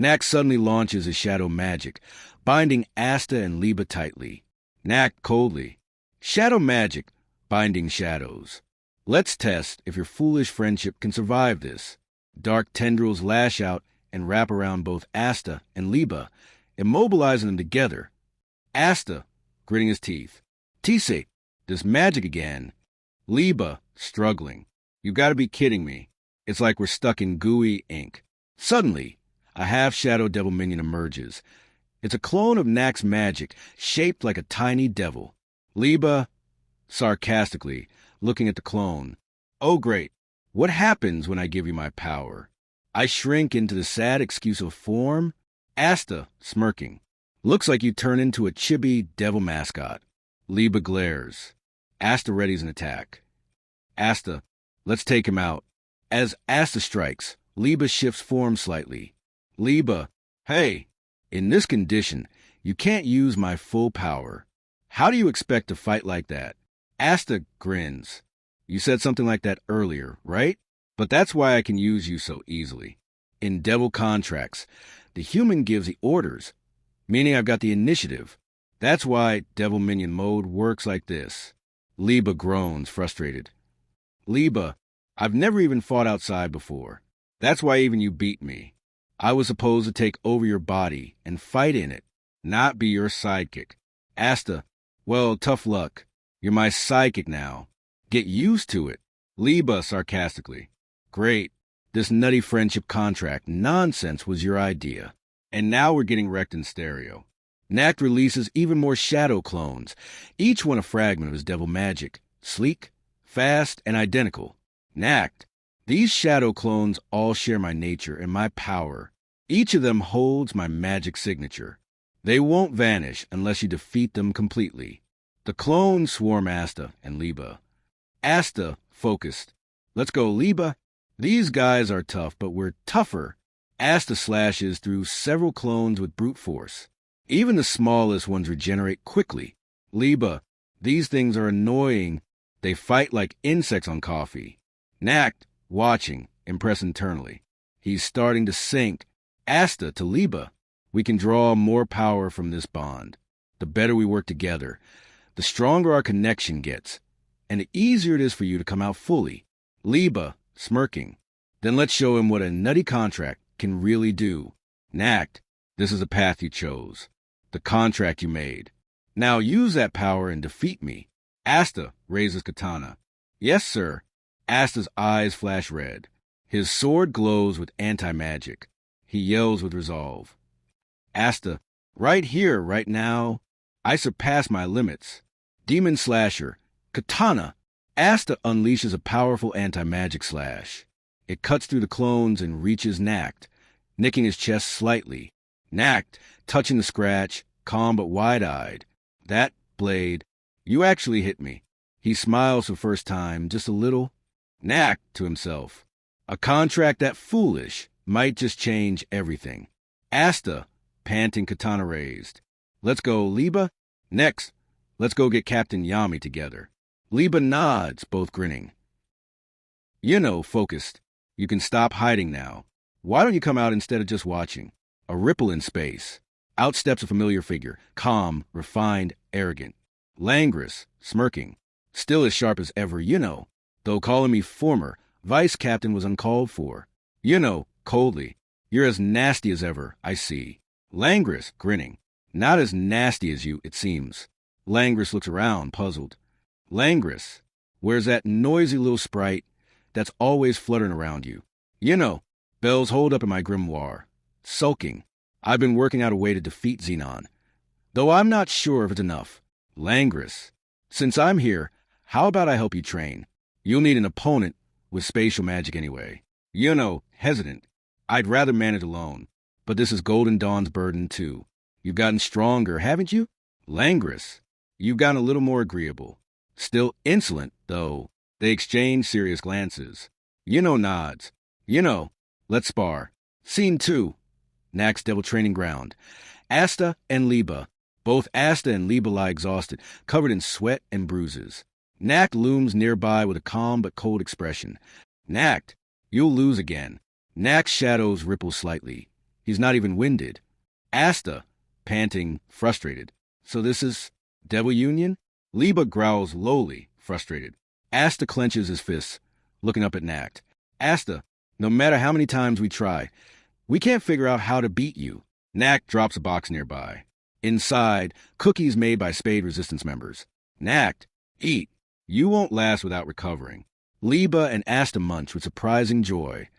Nacht suddenly launches his shadow magic, binding Asta and Liebe tightly. Nacht coldly. Shadow magic, binding shadows. Let's test if your foolish friendship can survive this. Dark tendrils lash out and wrap around both Asta and Liebe, immobilizing them together. Asta, gritting his teeth. Tise, this magic again. Liebe, struggling. You gotta be kidding me. It's like we're stuck in gooey ink. Suddenly, a half-shadow devil minion emerges. It's a clone of Nacht's magic, shaped like a tiny devil. Liebe, sarcastically, looking at the clone. Oh, great. What happens when I give you my power? I shrink into the sad excuse of form? Asta, smirking. Looks like you turn into a chibi devil mascot. Liebe glares. Asta readies an attack. Asta, let's take him out. As Asta strikes, Liebe shifts form slightly. Liebe, hey, in this condition, you can't use my full power. How do you expect to fight like that? Asta grins. You said something like that earlier, right? But that's why I can use you so easily. In devil contracts, the human gives the orders, meaning I've got the initiative. That's why devil minion mode works like this. Liebe groans, frustrated. Liebe, I've never even fought outside before. That's why even you beat me. I was supposed to take over your body and fight in it, not be your sidekick. Asta, well, tough luck. You're my sidekick now. Get used to it. Liebe, sarcastically. Great. This nutty friendship contract nonsense was your idea. And now we're getting wrecked in stereo. Nacht releases even more shadow clones, each one a fragment of his devil magic, sleek, fast, and identical. Nacht, these shadow clones all share my nature and my power. Each of them holds my magic signature. They won't vanish unless you defeat them completely. The clones swarm Asta and Liebe. Asta, focused. Let's go, Liebe. These guys are tough, but we're tougher. Asta slashes through several clones with brute force. Even the smallest ones regenerate quickly. Liebe, these things are annoying. They fight like insects on coffee. Nacht, watching, impressed internally. He's starting to sink. Asta to Liebe. We can draw more power from this bond. The better we work together, the stronger our connection gets, and the easier it is for you to come out fully. Liebe, smirking. Then let's show him what a nutty contract can really do. Nacht, this is the path you chose. The contract you made. Now use that power and defeat me. Asta raises katana. Yes, sir. Asta's eyes flash red. His sword glows with anti-magic. He yells with resolve. Asta, right here, right now, I surpass my limits. Demon slasher. Katana. Asta unleashes a powerful anti-magic slash. It cuts through the clones and reaches Nacht, nicking his chest slightly. Nacht, touching the scratch, calm but wide-eyed. That blade, you actually hit me. He smiles for the first time, just a little. Nacht, to himself. A contract that foolish might just change everything. Asta, panting, katana raised. Let's go, Liebe. Next, let's go get Captain Yami together. Liebe nods, both grinning. Yuno, focused. You can stop hiding now. Why don't you come out instead of just watching? A ripple in space. Out steps a familiar figure, calm, refined, arrogant. Languorous, smirking. Still as sharp as ever, Yuno. Though calling me former, vice captain was uncalled for. Yuno, coldly. You're as nasty as ever, I see. Languorous, grinning. Not as nasty as you, it seems. Languorous looks around, puzzled. Languorous, where's that noisy little sprite that's always fluttering around you? Yuno, bells hold up in my grimoire. Sulking. I've been working out a way to defeat Zenon, though I'm not sure if it's enough. Languorous. Since I'm here, how about I help you train? You'll need an opponent with spatial magic anyway. Yuno, hesitant. I'd rather manage alone, but this is Golden Dawn's burden too. You've gotten stronger, haven't you? Languorous. You've gotten a little more agreeable. Still insolent, though. They exchange serious glances. Yuno nods. Yuno, let's spar. Scene 2. Nacht's Devil Training Ground. Asta and Liebe. Both Asta and Liebe lie exhausted, covered in sweat and bruises. Nacht looms nearby with a calm but cold expression. Nacht, you'll lose again. Nacht's shadows ripple slightly. He's not even winded. Asta, panting, frustrated. So this is Devil Union? Liebe growls lowly, frustrated. Asta clenches his fists, looking up at Nacht. Asta, no matter how many times we try, we can't figure out how to beat you. Nacht drops a box nearby. Inside, cookies made by Spade resistance members. Nacht, eat. You won't last without recovering. Liebe and Asta munch with surprising joy.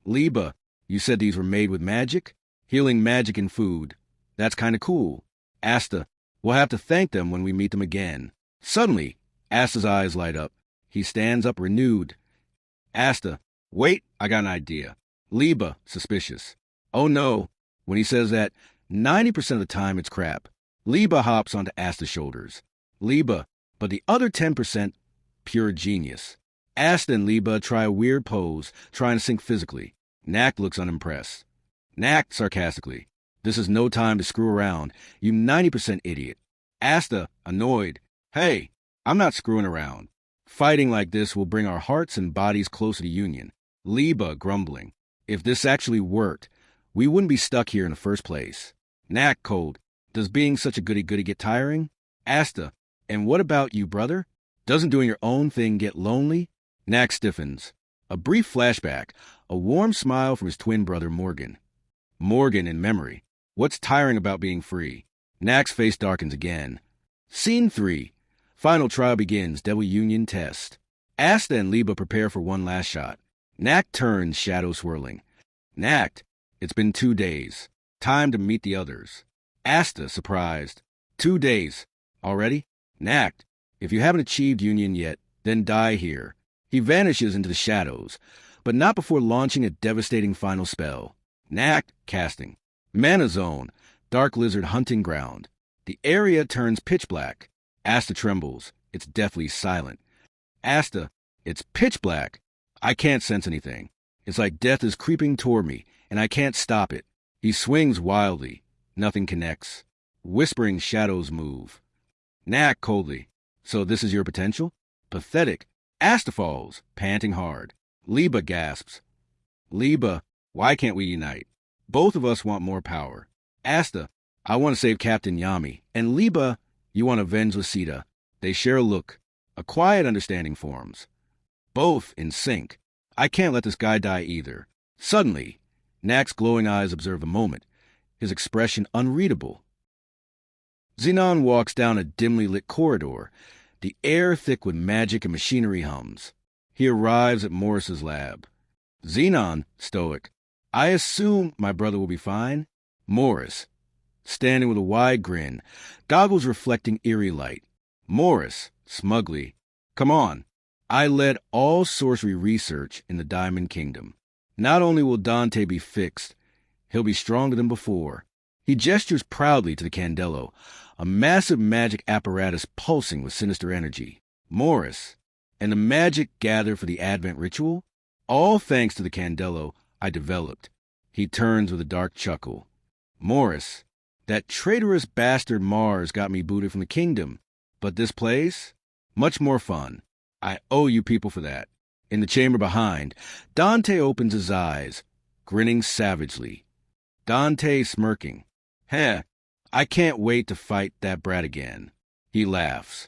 Liebe, you said these were made with magic? Healing magic in food. That's kind of cool. Asta, we'll have to thank them when we meet them again. Suddenly, Asta's eyes light up. He stands up renewed. Asta, wait, I got an idea. Liebe, suspicious. Oh no. When he says that, 90% of the time it's crap. Liebe hops onto Asta's shoulders. Liebe, but the other 10%, pure genius. Asta and Liebe try a weird pose, trying to sync physically. Nacht looks unimpressed. Nacht sarcastically. This is no time to screw around, you 90% idiot. Asta, annoyed. Hey, I'm not screwing around. Fighting like this will bring our hearts and bodies closer to union. Liebe, grumbling. If this actually worked, we wouldn't be stuck here in the first place. Nacht, cold. Does being such a goody-goody get tiring? Asta, and what about you, brother? Doesn't doing your own thing get lonely? Nacht stiffens. A brief flashback, a warm smile from his twin brother Morgan. Morgan in memory. What's tiring about being free? Nacht's face darkens again. Scene 3. Final trial begins, Devil Union test. Asta and Liebe prepare for one last shot. Nacht turns, shadow swirling. Nacht, it's been 2 days. Time to meet the others. Asta, surprised. 2 days. Already? Nacht, if you haven't achieved union yet, then die here. He vanishes into the shadows, but not before launching a devastating final spell. Nacht, casting. Mana Zone, Dark Lizard Hunting Ground. The area turns pitch black. Asta trembles. It's deathly silent. Asta, it's pitch black. I can't sense anything. It's like death is creeping toward me, and I can't stop it. He swings wildly. Nothing connects. Whispering shadows move. Nacht coldly. So this is your potential? Pathetic. Asta falls, panting hard. Liebe gasps. Liebe, why can't we unite? Both of us want more power. Asta, I want to save Captain Yami. And Liebe, you want to avenge Lucida. They share a look. A quiet understanding forms. Both in sync. I can't let this guy die either. Suddenly, Nacht's glowing eyes observe a moment, his expression unreadable. Zenon walks down a dimly lit corridor, the air thick with magic and machinery hums. He arrives at Morris's lab. Zenon, stoic. I assume my brother will be fine. Morris, standing with a wide grin, goggles reflecting eerie light. Morris, smugly. Come on. I led all sorcery research in the Diamond Kingdom. Not only will Dante be fixed, he'll be stronger than before. He gestures proudly to the Candelo, a massive magic apparatus pulsing with sinister energy. Morris, and the magic gathered for the Advent ritual? All thanks to the Candelo I developed. He turns with a dark chuckle. Morris, that traitorous bastard Mars got me booted from the kingdom. But this place? Much more fun. I owe you people for that. In the chamber behind, Dante opens his eyes, grinning savagely. Dante smirking. Heh, I can't wait to fight that brat again. He laughs,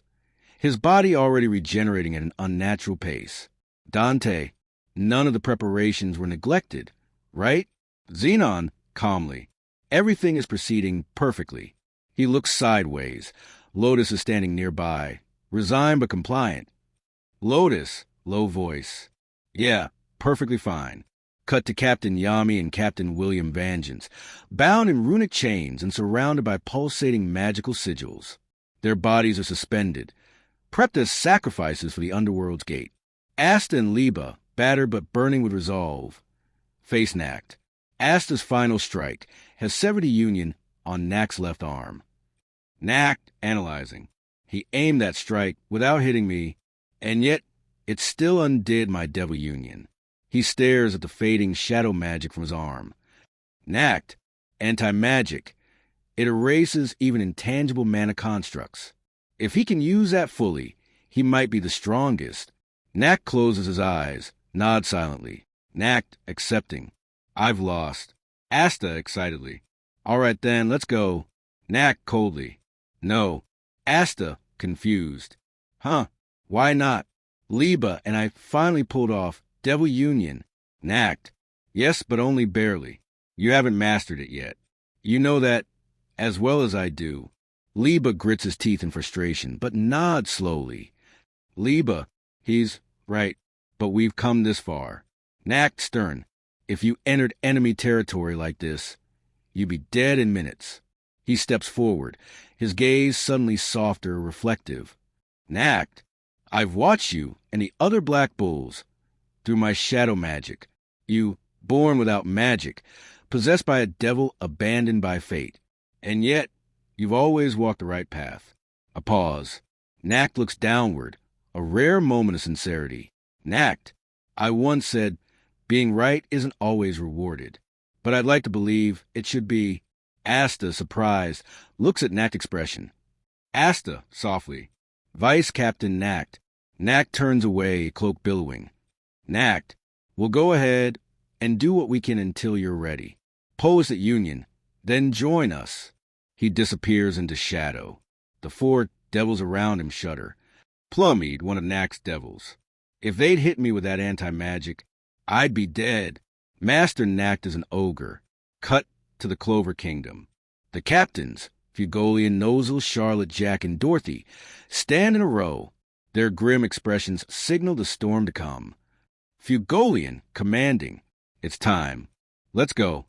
his body already regenerating at an unnatural pace. Dante, none of the preparations were neglected, right? Zenon, calmly. Everything is proceeding perfectly. He looks sideways. Lotus is standing nearby, resigned but compliant. Lotus, low voice. Yeah, perfectly fine. Cut to Captain Yami and Captain William Vengeance, bound in runic chains and surrounded by pulsating magical sigils. Their bodies are suspended, prepped as sacrifices for the underworld's gate. Asta and Liebe, battered but burning with resolve. Face Nacht. Asta's final strike has severed the union on Nacht's left arm. Nacht, analyzing. He aimed that strike without hitting me, and yet it still undid my devil union. He stares at the fading shadow magic from his arm. Nacht, anti-magic. It erases even intangible mana constructs. If he can use that fully, he might be the strongest. Nacht closes his eyes, nods silently. Nacht, accepting. I've lost. Asta excitedly. All right then, let's go. Nacht coldly. No. Asta confused. Huh, why not? Liebe and I finally pulled off Devil Union. Nacht. Yes, but only barely. You haven't mastered it yet. You know that as well as I do. Liebe grits his teeth in frustration, but nods slowly. Liebe, he's right, but we've come this far. Nacht stern. If you entered enemy territory like this, you'd be dead in minutes. He steps forward, his gaze suddenly softer, reflective. Nacht, I've watched you and the other Black Bulls through my shadow magic. You, born without magic, possessed by a devil abandoned by fate. And yet, you've always walked the right path. A pause. Nacht looks downward, a rare moment of sincerity. Nacht, I once said, being right isn't always rewarded. But I'd like to believe it should be. Asta, surprised, looks at Nacht's expression. Asta, softly. Vice Captain Nacht. Nacht turns away, cloak billowing. Nacht, we'll go ahead and do what we can until you're ready. Pose at Union, then join us. He disappears into shadow. The 4 devils around him shudder. Plummead, one of Nacht's devils. If they'd hit me with that anti-magic, I'd be dead. Master Nacht is an ogre. Cut to the Clover Kingdom. The captains, Fugolian, Nozel, Charlotte, Jack, and Dorothy, stand in a row. Their grim expressions signal the storm to come. Fugolian, commanding. It's time. Let's go.